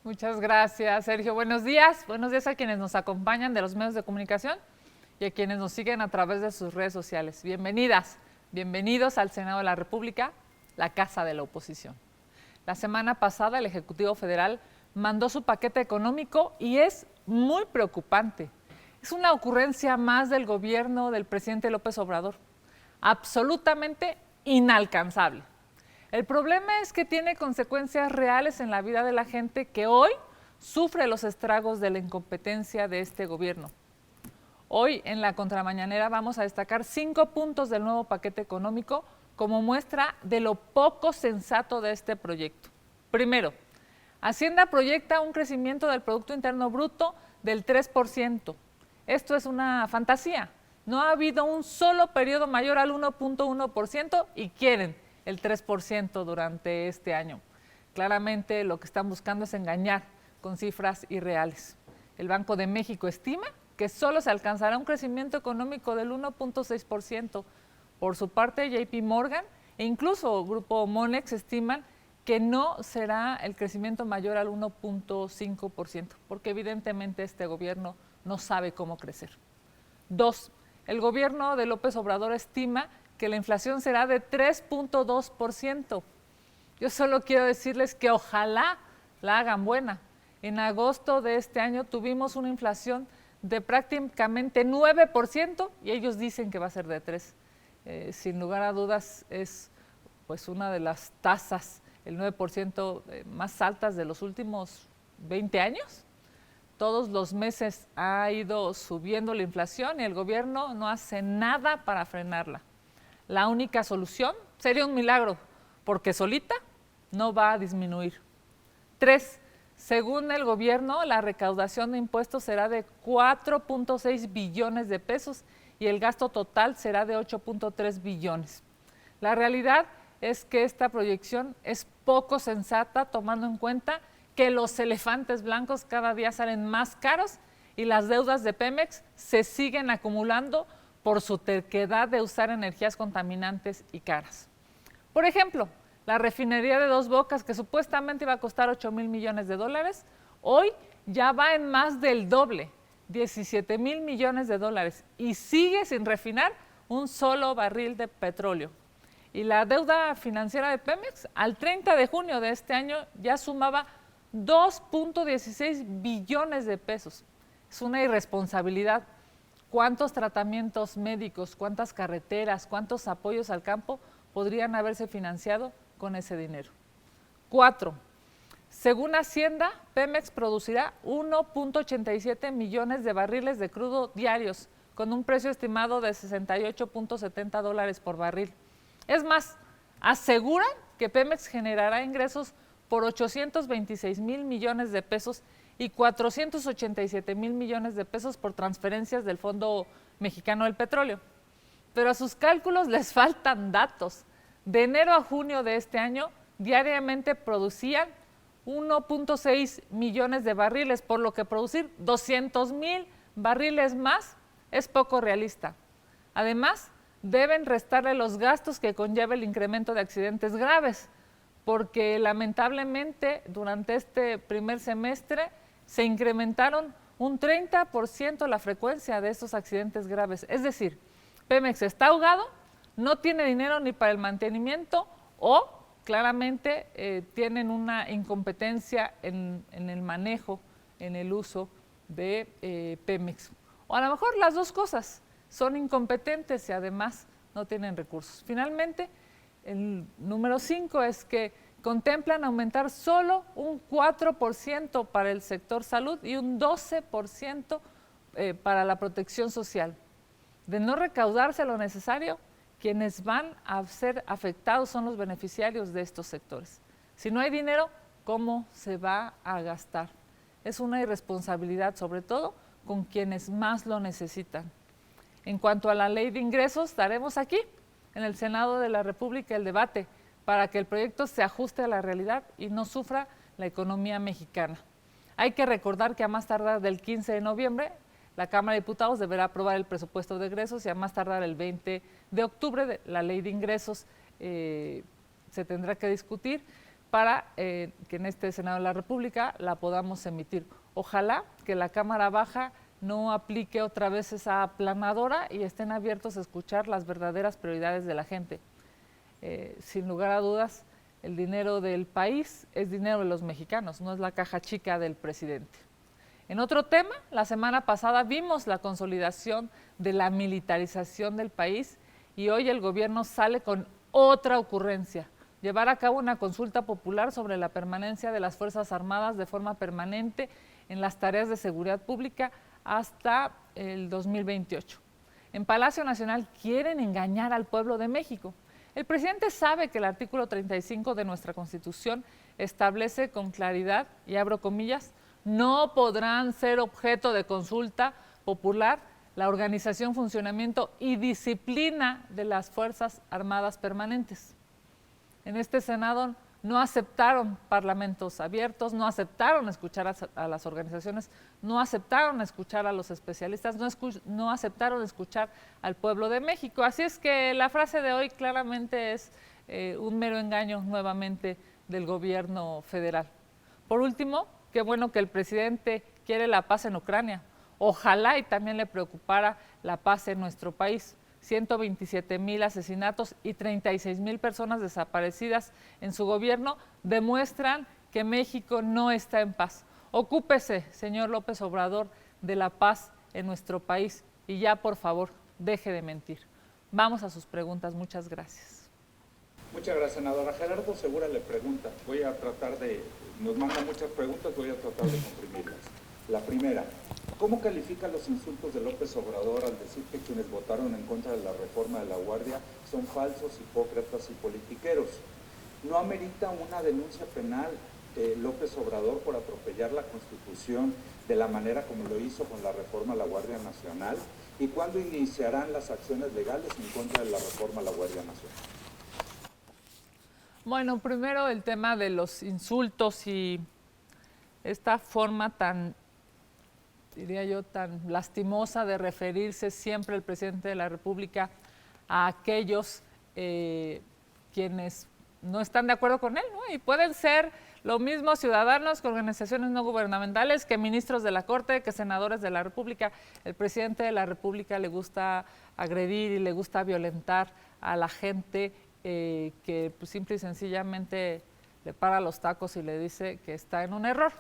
Muchas gracias, Sergio. Buenos días. Buenos días a quienes nos acompañan de los medios de comunicación y a quienes nos siguen a través de sus redes sociales. Bienvenidas, bienvenidos al Senado de la República, la casa de la oposición. La semana pasada el Ejecutivo Federal mandó su paquete económico y es muy preocupante. Es una ocurrencia más del gobierno del presidente López Obrador, absolutamente inalcanzable. El problema es que tiene consecuencias reales en la vida de la gente que hoy sufre los estragos de la incompetencia de este gobierno. Hoy en la contramañanera vamos a destacar 5 puntos del nuevo paquete económico como muestra de lo poco sensato de este proyecto. Primero, Hacienda proyecta un crecimiento del Producto Interno Bruto del 3%. Esto es una fantasía. No ha habido un solo periodo mayor al 1.1% y quieren el 3% durante este año. Claramente lo que están buscando es engañar con cifras irreales. El Banco de México estima que solo se alcanzará un crecimiento económico del 1.6%. Por su parte, JP Morgan e incluso Grupo Monex estiman que no será el crecimiento mayor al 1.5%, porque evidentemente este gobierno no sabe cómo crecer. 2. El gobierno de López Obrador estima que la inflación será de 3.2%. Yo solo quiero decirles que ojalá la hagan buena. En agosto de este año tuvimos una inflación de prácticamente 9% y ellos dicen que va a ser de 3%. Sin lugar a dudas es pues una de las tasas, el 9% más altas de los últimos 20 años. Todos los meses ha ido subiendo la inflación y el gobierno no hace nada para frenarla. La única solución sería un milagro, porque solita no va a disminuir. 3. Según el gobierno, la recaudación de impuestos será de 4.6 billones de pesos y el gasto total será de 8.3 billones. La realidad es que esta proyección es poco sensata, tomando en cuenta que los elefantes blancos cada día salen más caros y las deudas de Pemex se siguen acumulando por su terquedad de usar energías contaminantes y caras. Por ejemplo, la refinería de Dos Bocas, que supuestamente iba a costar 8,000 millones de dólares, hoy ya va en más del doble, 17,000 millones de dólares, y sigue sin refinar un solo barril de petróleo. Y la deuda financiera de Pemex al 30 de junio de este año ya sumaba 2.16 billones de pesos. Es una irresponsabilidad. ¿Cuántos tratamientos médicos, cuántas carreteras, cuántos apoyos al campo podrían haberse financiado con ese dinero? 4. Según Hacienda, Pemex producirá 1.87 millones de barriles de crudo diarios, con un precio estimado de 68.70 dólares por barril. Es más, aseguran que Pemex generará ingresos por 826,000 millones de pesos y 487,000 millones de pesos por transferencias del Fondo Mexicano del Petróleo. Pero a sus cálculos les faltan datos. De enero a junio de este año, diariamente producían 1.6 millones de barriles, por lo que producir 200,000 barriles más es poco realista. Además, deben restarle los gastos que conlleva el incremento de accidentes graves, porque lamentablemente durante este primer semestre se incrementaron un 30% la frecuencia de estos accidentes graves. Es decir, Pemex está ahogado, no tiene dinero ni para el mantenimiento o claramente tienen una incompetencia en el manejo, en el uso de Pemex. O a lo mejor las dos cosas, son incompetentes y además no tienen recursos. Finalmente, el número 5 es que contemplan aumentar solo un 4% para el sector salud y un 12% para la protección social. De no recaudarse lo necesario, quienes van a ser afectados son los beneficiarios de estos sectores. Si no hay dinero, ¿cómo se va a gastar? Es una irresponsabilidad, sobre todo con quienes más lo necesitan. En cuanto a la ley de ingresos, estaremos aquí, en el Senado de la República, el debate para que el proyecto se ajuste a la realidad y no sufra la economía mexicana. Hay que recordar que a más tardar del 15 de noviembre, la Cámara de Diputados deberá aprobar el presupuesto de egresos y a más tardar el 20 de octubre la ley de ingresos se tendrá que discutir, para que en este Senado de la República la podamos emitir. Ojalá que la Cámara Baja no aplique otra vez esa aplanadora y estén abiertos a escuchar las verdaderas prioridades de la gente. Sin lugar a dudas, el dinero del país es dinero de los mexicanos, no es la caja chica del presidente. En otro tema, la semana pasada vimos la consolidación de la militarización del país y hoy el gobierno sale con otra ocurrencia: llevar a cabo una consulta popular sobre la permanencia de las Fuerzas Armadas de forma permanente en las tareas de seguridad pública hasta el 2028. En Palacio Nacional quieren engañar al pueblo de México. El presidente sabe que el artículo 35 de nuestra Constitución establece con claridad, y abro comillas, no podrán ser objeto de consulta popular la organización, funcionamiento y disciplina de las Fuerzas Armadas permanentes. En este Senado no aceptaron parlamentos abiertos, no aceptaron escuchar a las organizaciones, no aceptaron escuchar a los especialistas, no aceptaron escuchar al pueblo de México. Así es que la frase de hoy claramente es un mero engaño nuevamente del gobierno federal. Por último, qué bueno que el presidente quiere la paz en Ucrania. Ojalá y también le preocupara la paz en nuestro país. 127,000 asesinatos y 36,000 personas desaparecidas en su gobierno demuestran que México no está en paz. Ocúpese, señor López Obrador, de la paz en nuestro país y ya, por favor, deje de mentir. Vamos a sus preguntas. Muchas gracias. Muchas gracias, senadora. Gerardo Segura le pregunta, nos manda muchas preguntas, voy a tratar de comprimirlas. La primera, ¿cómo califica los insultos de López Obrador al decir que quienes votaron en contra de la reforma de la Guardia son falsos, hipócratas y politiqueros? ¿No amerita una denuncia penal López Obrador por atropellar la Constitución de la manera como lo hizo con la reforma a la Guardia Nacional? ¿Y cuándo iniciarán las acciones legales en contra de la reforma a la Guardia Nacional? Bueno, primero el tema de los insultos y esta forma tan, diría yo, tan lastimosa de referirse siempre el presidente de la República a aquellos quienes no están de acuerdo con él, ¿no? Y pueden ser lo mismo ciudadanos que organizaciones no gubernamentales, que ministros de la Corte, que senadores de la República. El presidente de la República le gusta agredir y le gusta violentar a la gente que pues, simple y sencillamente le para los tacos y le dice que está en un error.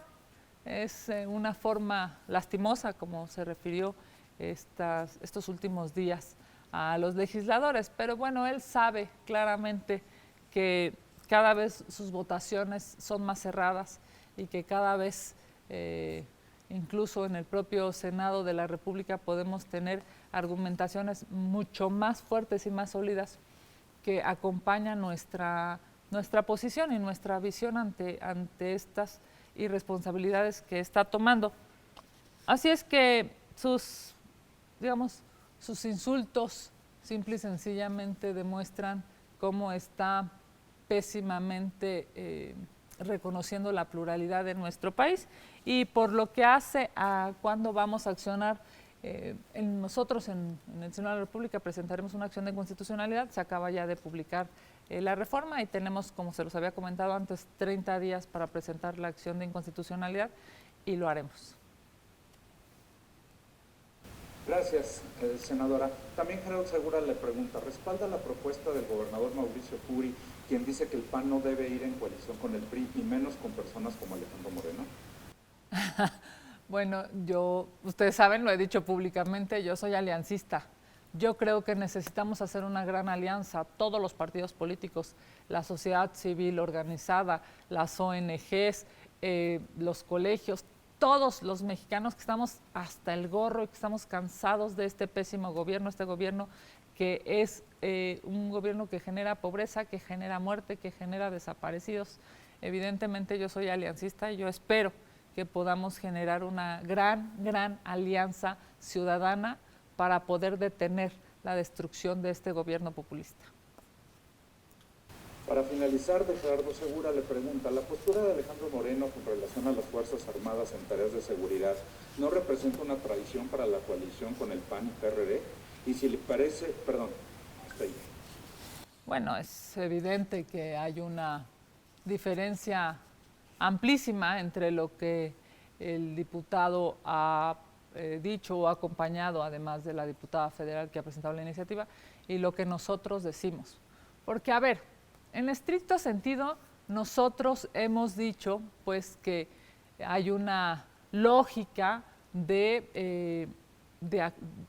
Es una forma lastimosa como se refirió estos últimos días a los legisladores, pero bueno, él sabe claramente que cada vez sus votaciones son más cerradas y que cada vez, incluso en el propio Senado de la República, podemos tener argumentaciones mucho más fuertes y más sólidas que acompañan nuestra posición y nuestra visión ante estas irresponsabilidades que está tomando. Así es que sus insultos simple y sencillamente demuestran cómo está pésimamente reconociendo la pluralidad de nuestro país. Y por lo que hace a cuándo vamos a accionar, nosotros en el Senado de la República presentaremos una acción de inconstitucionalidad. Se acaba ya de publicar la reforma y tenemos, como se los había comentado antes, 30 días para presentar la acción de inconstitucionalidad y lo haremos. Gracias, senadora. También Gerardo Segura le pregunta, ¿respalda la propuesta del gobernador Mauricio Curi, quien dice que el PAN no debe ir en coalición con el PRI y menos con personas como Alejandro Moreno? Bueno, ustedes saben, lo he dicho públicamente, yo soy aliancista. Yo creo que necesitamos hacer una gran alianza, todos los partidos políticos, la sociedad civil organizada, las ONGs, los colegios, todos los mexicanos que estamos hasta el gorro y que estamos cansados de este pésimo gobierno, este gobierno que es un gobierno que genera pobreza, que genera muerte, que genera desaparecidos. Evidentemente yo soy aliancista y yo espero que podamos generar una gran alianza ciudadana para poder detener la destrucción de este gobierno populista. Para finalizar, de Gerardo Segura le pregunta, ¿la postura de Alejandro Moreno con relación a las Fuerzas Armadas en tareas de seguridad no representa una traición para la coalición con el PAN y PRD? Y si le parece, perdón, hasta ahí. Bueno, es evidente que hay una diferencia amplísima entre lo que el diputado ha dicho o acompañado, además de la diputada federal que ha presentado la iniciativa, y lo que nosotros decimos. Porque, a ver, en estricto sentido, nosotros hemos dicho pues que hay una lógica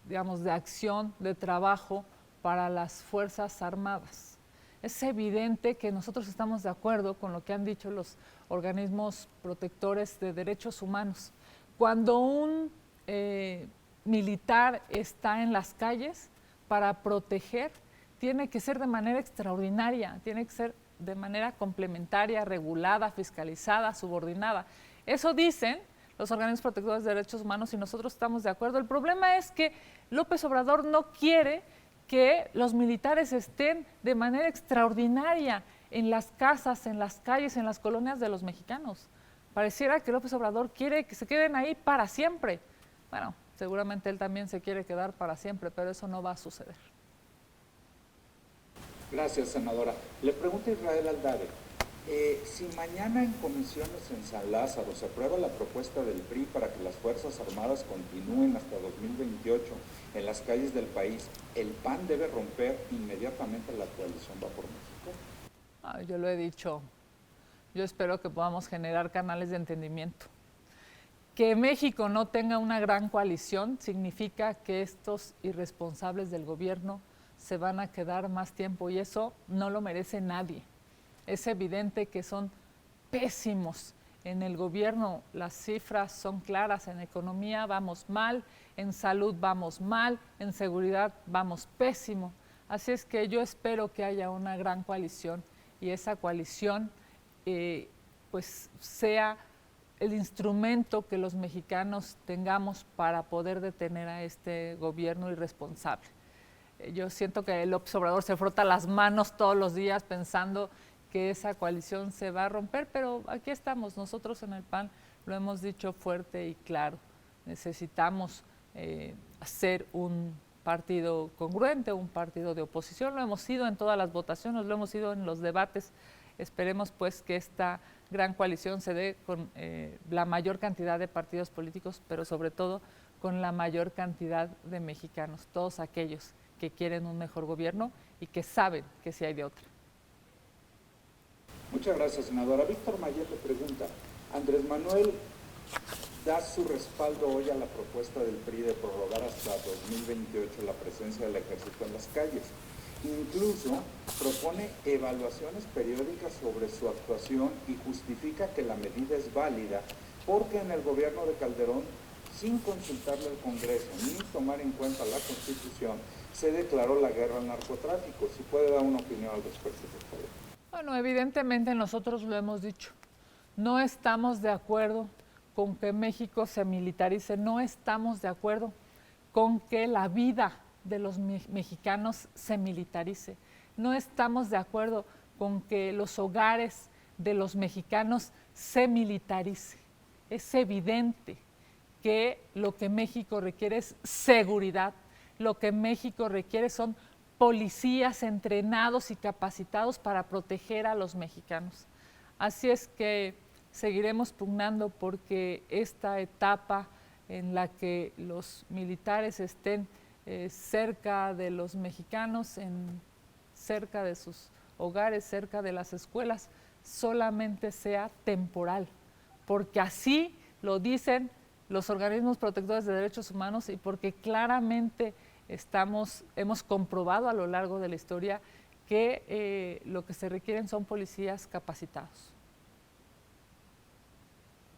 digamos, de acción, de trabajo para las Fuerzas Armadas. Es evidente que nosotros estamos de acuerdo con lo que han dicho los organismos protectores de derechos humanos. Cuando un militar está en las calles para proteger, tiene que ser de manera extraordinaria, tiene que ser de manera complementaria, regulada, fiscalizada, subordinada. Eso dicen los organismos protectores de derechos humanos y nosotros estamos de acuerdo. El problema es que López Obrador no quiere que los militares estén de manera extraordinaria en las casas, en las calles, en las colonias de los mexicanos. Pareciera que López Obrador quiere que se queden ahí para siempre. Bueno, seguramente él también se quiere quedar para siempre, pero eso no va a suceder. Gracias, senadora. Le pregunto a Israel Aldave, si mañana en comisiones en San Lázaro se aprueba la propuesta del PRI para que las Fuerzas Armadas continúen hasta 2028 en las calles del país, ¿el PAN debe romper inmediatamente la coalición Va por México? Yo lo he dicho, yo espero que podamos generar canales de entendimiento. Que México no tenga una gran coalición significa que estos irresponsables del gobierno se van a quedar más tiempo y eso no lo merece nadie. Es evidente que son pésimos en el gobierno, las cifras son claras, en economía vamos mal, en salud vamos mal, en seguridad vamos pésimo. Así es que yo espero que haya una gran coalición y esa coalición pues sea el instrumento que los mexicanos tengamos para poder detener a este gobierno irresponsable. Yo siento que López Obrador se frota las manos todos los días pensando que esa coalición se va a romper, pero aquí estamos, nosotros en el PAN lo hemos dicho fuerte y claro, necesitamos hacer un partido congruente, un partido de oposición, lo hemos sido en todas las votaciones, lo hemos sido en los debates, esperemos pues que esta gran coalición se dé con la mayor cantidad de partidos políticos, pero sobre todo con la mayor cantidad de mexicanos, todos aquellos que quieren un mejor gobierno y que saben que sí hay de otra. Muchas gracias, senadora. Víctor Mayer le pregunta, Andrés Manuel da su respaldo hoy a la propuesta del PRI de prorrogar hasta 2028 la presencia del ejército en las calles. Incluso propone evaluaciones periódicas sobre su actuación y justifica que la medida es válida porque en el gobierno de Calderón, sin consultarle al Congreso ni tomar en cuenta la Constitución, se declaró la guerra al narcotráfico. Si puede dar una opinión al respecto, por favor. Bueno, evidentemente nosotros lo hemos dicho. No estamos de acuerdo con que México se militarice, no estamos de acuerdo con que la vida de los mexicanos se militarice, no estamos de acuerdo con que los hogares de los mexicanos se militarice. Es evidente que lo que México requiere es seguridad, lo que México requiere son policías entrenados y capacitados para proteger a los mexicanos. Así es que seguiremos pugnando porque esta etapa en la que los militares estén cerca de los mexicanos, cerca de sus hogares, cerca de las escuelas, solamente sea temporal, porque así lo dicen los organismos protectores de derechos humanos y porque claramente hemos comprobado a lo largo de la historia que lo que se requieren son policías capacitados.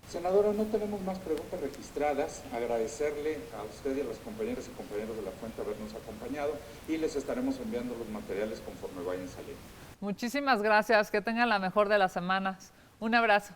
Senadora, no tenemos más preguntas registradas. Agradecerle a usted y a las compañeras y compañeros de la fuente habernos acompañado y les estaremos enviando los materiales conforme vayan saliendo. Muchísimas gracias, que tengan la mejor de las semanas. Un abrazo.